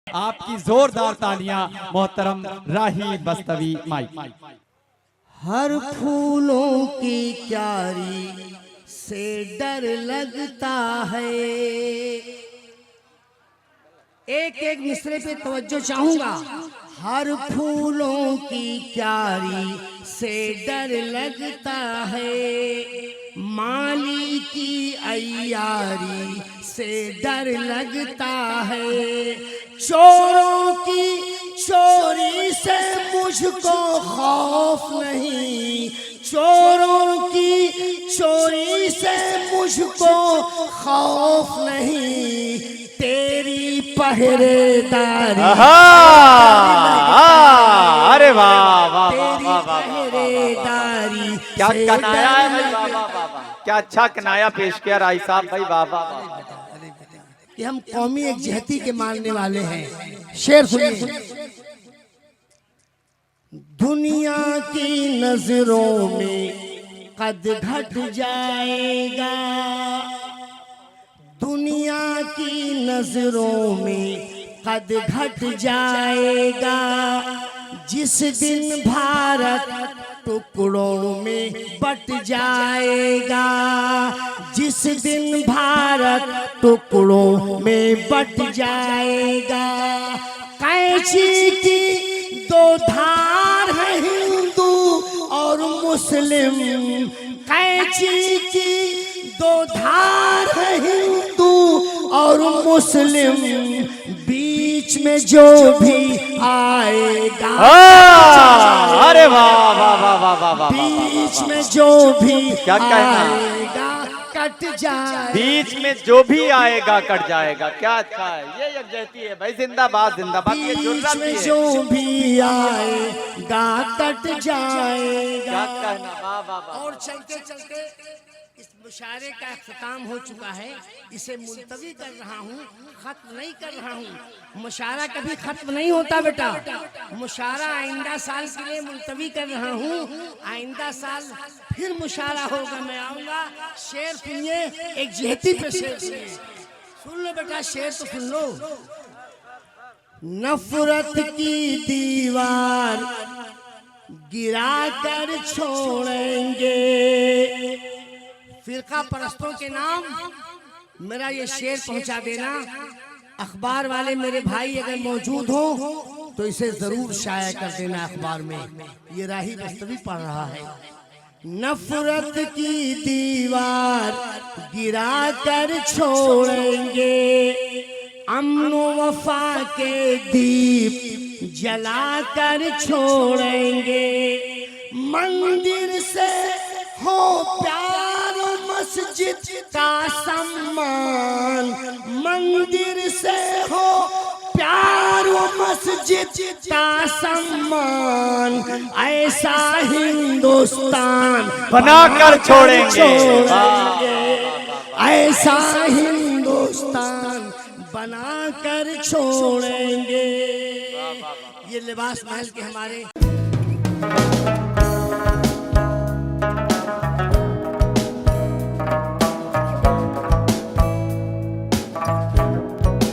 आपकी जोरदार तालियां मोहतरम राही बस्तवी माई। हर फूलों की क्यारी से डर लगता है। एक एक मिसरे पे तवज्जो चाहूंगा। हर फूलों की क्यारी से डर लगता है, माली की अय्यारी से डर लगता है, चोरों की चोरी से मुझको खौफ नहीं, चोरों की चोरी से मुझको खौफ नहीं, तेरी पहरेदारी। अरे वाह वाह वाह वाह, पहरेदारी क्या कनाया है भाई, वाह वाह वाह, क्या अच्छा कनाया पेश किया राही साहब भाई, वाह वाह। कि हम कौमी एकजहती के मानने वाले हैं। शेर सुनिए। दुनिया की नजरों में कद घट जाएगा, दुनिया की नजरों में कद घट जाएगा, जिस दिन भारत टुकड़ों में बट जाएगा, जिस दिन भारत टुकड़ों में बट जाएगा। कैंची की दो धार है हिंदू और मुस्लिम, कैंची की दो धार है हिंदू और मुस्लिम, बीच में जो भी आएगा। अरे वाह वाह वाह वाह वाह, बीच में जो भी क्या आएगा कट जाए, बीच में जो भी आएगा कट जाएगा। क्या अच्छा है, ये यकजहती है भाई, जिंदाबाद जिंदाबाद। ये बीच में जो भी आएगा कट जाएगा। क्या कहना, वाह वाह वाह। और चलते चलते इस मुशायरे का इख्तिताम हो चुका है, इसे मुलतवी कर रहा हूँ, खत्म नहीं कर रहा हूँ। मुशायरा कभी खत्म नहीं होता बेटा, मुशायरा आइंदा साल के लिए मुलतवी कर रहा हूँ, आइंदा साल फिर मुशायरा होगा, मैं आऊँगा। शेर सुनिए, एक जहती पे शेर सुनिए, सुन लो बेटा, शेर तो सुन लो। नफरत की दीवार गिरा कर छोड़ेंगे, फिरका परस्तों के नाम मेरा ये शेर पहुंचा देना। अखबार वाले मेरे भाई अगर मौजूद हो तो इसे जरूर शाया कर देना अखबार में। ये राही बस्तवी पढ़ रहा है। नफरत की दीवार गिरा कर छोड़ेंगे, अमन वफा के दीप जला कर छोड़ेंगे, मंदिर से हो प्यार मस्जिद का सम्मान, मंदिर से हो प्यार मस्जिद का सम्मान, ऐसा हिंदुस्तान बनाकर छोड़ेंगे, ऐसा हिंदुस्तान बनाकर छोड़ेंगे। ये लिबास महल के हमारे